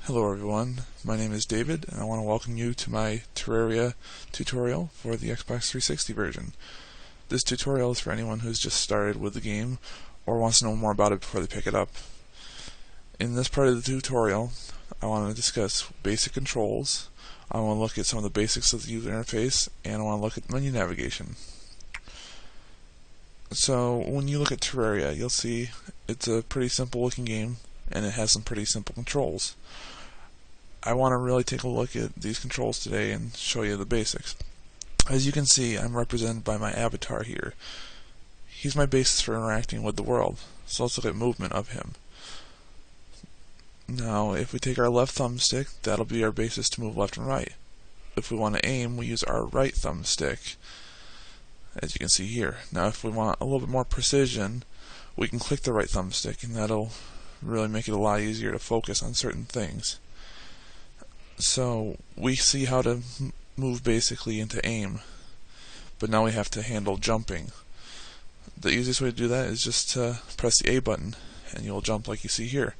Hello everyone, my name is David and I want to welcome you to my Terraria tutorial for the Xbox 360 version. This tutorial is for anyone who's just started with the game or wants to know more about it before they pick it up. In this part of the tutorial, I want to discuss basic controls, I want to look at some of the basics of the user interface, and I want to look at menu navigation. So when you look at Terraria, you'll see it's a pretty simple looking game and it has some pretty simple controls. I want to really take a look at these controls today and show you the basics. As you can see, I'm represented by my avatar here. He's my basis for interacting with the world, so let's look at movement of him. Now, if we take our left thumbstick, that'll be our basis to move left and right. If we want to aim, we use our right thumbstick, as you can see here. Now, if we want a little bit more precision, we can click the right thumbstick, and that'll really make it a lot easier to focus on certain things. So we see how to move basically into aim, but now we have to handle jumping. The easiest way to do that is just to press the A button and you'll jump like you see here.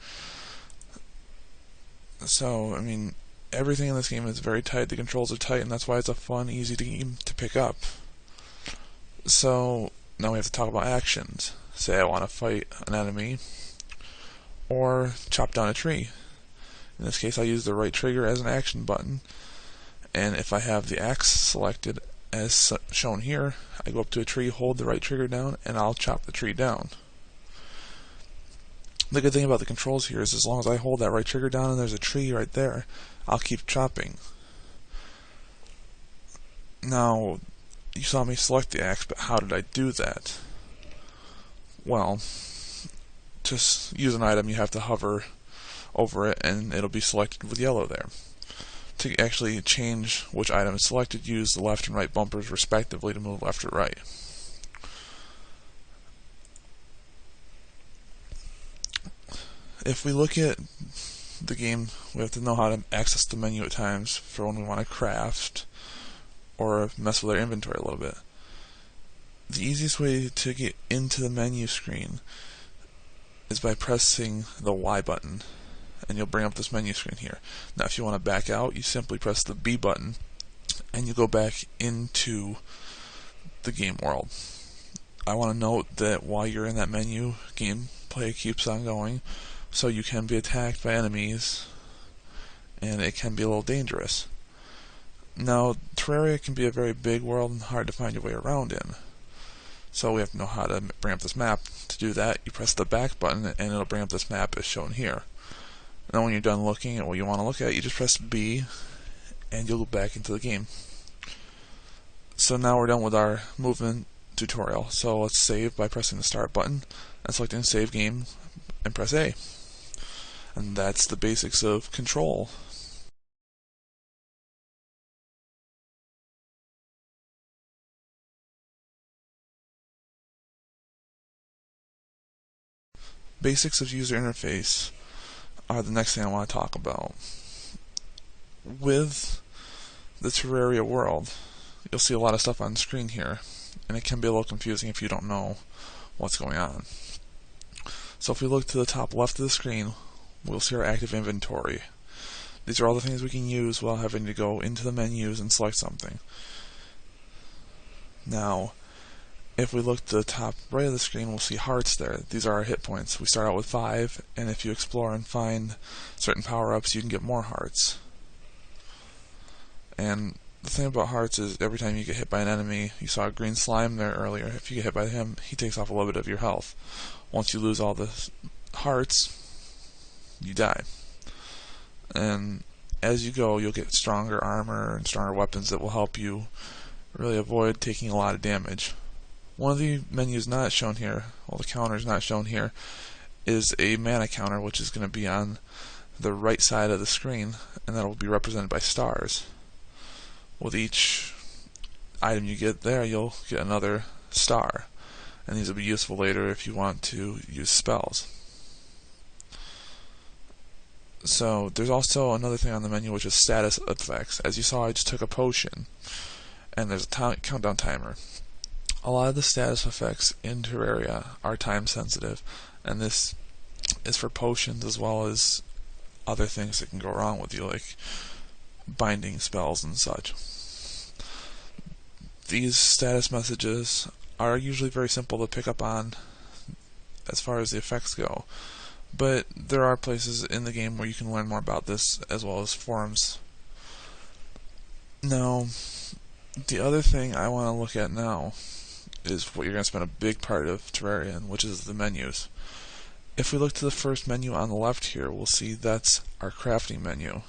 So, I mean, everything in this game is very tight, the controls are tight, and that's why it's a fun, easy game to pick up. So, now we have to talk about actions. Say I want to fight an enemy, or chop down a tree. In this case, I use the right trigger as an action button, and if I have the axe selected as shown here, I go up to a tree, hold the right trigger down, and I'll chop the tree down. The good thing about the controls here is as long as I hold that right trigger down and there's a tree right there, I'll keep chopping. Now, you saw me select the axe, but how did I do that? Well, just use an item, you have to hover over it and it'll be selected with yellow there. To actually change which item is selected, use the left and right bumpers respectively to move left or right. If we look at the game, we have to know how to access the menu at times for when we want to craft or mess with our inventory a little bit. The easiest way to get into the menu screen is by pressing the Y button, and you'll bring up this menu screen here. Now if you want to back out, you simply press the B button and you go back into the game world. I want to note that while you're in that menu, gameplay keeps on going, so you can be attacked by enemies and it can be a little dangerous. Now, Terraria can be a very big world and hard to find your way around in. So we have to know how to bring up this map. To do that, you press the back button and it'll bring up this map as shown here. Now when you're done looking at what you want to look at, you just press B and you'll go back into the game. So now we're done with our movement tutorial. So let's save by pressing the start button and selecting save game and press A. And that's the basics of control. Basics of user interface are the next thing I want to talk about. With the Terraria world, you'll see a lot of stuff on screen here, and it can be a little confusing if you don't know what's going on. So if we look to the top left of the screen, we'll see our active inventory. These are all the things we can use while having to go into the menus and select something. Now, if we look to the top right of the screen, we'll see hearts there. These are our hit points. We start out with 5, and if you explore and find certain power-ups, you can get more hearts. And the thing about hearts is every time you get hit by an enemy, you saw a green slime there earlier, if you get hit by him, he takes off a little bit of your health. Once you lose all the hearts, you die. And as you go, you'll get stronger armor and stronger weapons that will help you really avoid taking a lot of damage. One of the menus not shown here, well, the counters not shown here, is a mana counter, which is going to be on the right side of the screen, and that will be represented by stars. With each item you get there, you'll get another star, and these will be useful later if you want to use spells. So there's also another thing on the menu, which is status effects. As you saw, I just took a potion, and there's a countdown timer. A lot of the status effects in Terraria are time sensitive, and this is for potions as well as other things that can go wrong with you, like binding spells and such. These status messages are usually very simple to pick up on as far as the effects go, but there are places in the game where you can learn more about this, as well as forums. Now, the other thing I want to look at now is what you're going to spend a big part of Terraria in, which is the menus. If we look to the first menu on the left here, we'll see that's our crafting menu.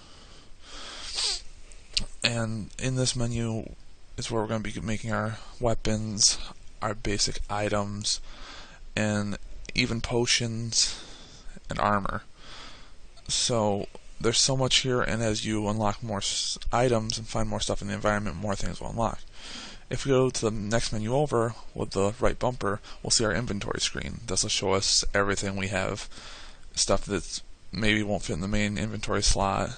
And in this menu is where we're going to be making our weapons, our basic items, and even potions and armor. So there's so much here, and as you unlock more items and find more stuff in the environment, more things will unlock. If we go to the next menu over with the right bumper, we'll see our inventory screen. This will show us everything we have, stuff that maybe won't fit in the main inventory slot,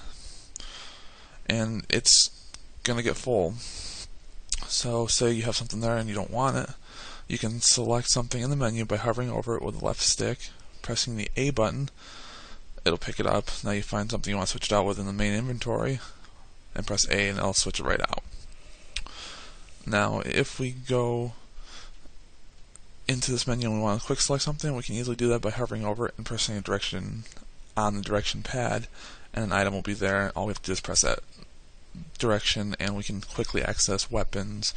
and it's going to get full. So say you have something there and you don't want it, you can select something in the menu by hovering over it with the left stick, pressing the A button. It'll pick it up. Now you find something you want to switch it out with in the main inventory, and press A and it'll switch it right out. Now if we go into this menu and we want to quick select something, we can easily do that by hovering over it and pressing a direction on the direction pad, and an item will be there. All we have to do is press that direction and we can quickly access weapons,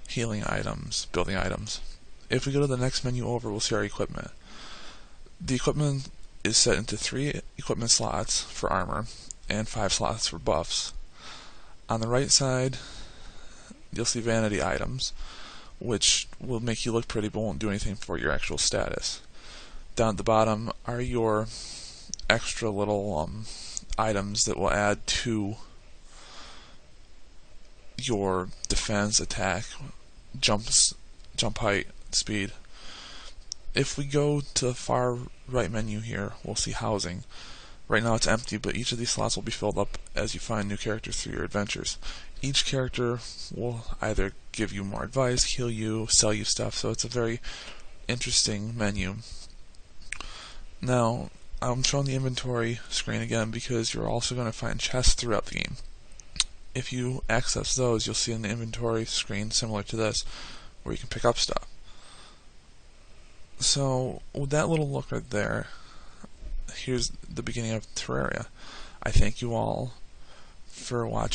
healing items, building items. If we go to the next menu over, we'll see our equipment. The equipment is set into 3 equipment slots for armor and 5 slots for buffs. On the right side, you'll see vanity items, which will make you look pretty but won't do anything for your actual status. Down at the bottom are your extra little items that will add to your defense, attack, jump height, speed. If we go to the far right menu here, we'll see housing. Right now it's empty, but each of these slots will be filled up as you find new characters through your adventures. Each character will either give you more advice, heal you, sell you stuff, so it's a very interesting menu. Now, I'm showing the inventory screen again because you're also going to find chests throughout the game. If you access those, you'll see in the inventory screen similar to this, where you can pick up stuff. So, with that little look right there, here's the beginning of Terraria. I thank you all for watching.